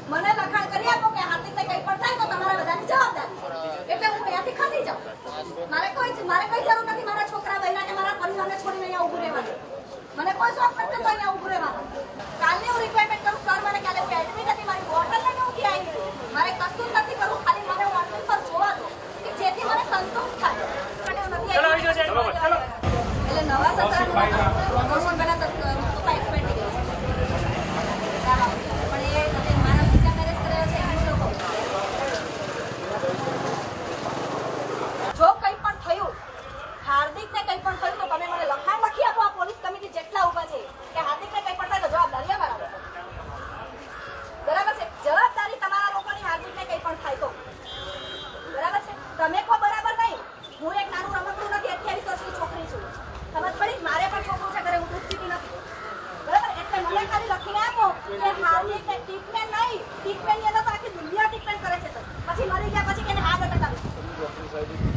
મને લખાણ કરી આપો કે હાર્દિકને કંઈ પણ થાય તો તમારા બધાની જવાબદારી. એટલે હું અહીંયાથી ખસી જાઉં. મારે કોઈ જરૂર નથી મારા છોકરા બહેના કે મારા પરિવારને છોડીને અહીંયા ઊભું રહેવાની. મને કોઈ શોખ નથી તો અહીંયા ઊભું રહેવાનો. કાલની હું રિક્વાયરમેન્ટ કરું સર મને કાલે હું એડમિટ હતી મારી બોટલ લઈને ઊભી આવી. મારે કશું નથી કરવું ખાલી મને ઓનલાઈન પર જોવા દો કે જેથી મને સંતોષ થાય. એટલે નવા સત્રમાં ગૌરવના સત્તા એક્સપેક્ટ થઈ ગયો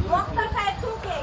ડોક્ટર સાહેબ શું કે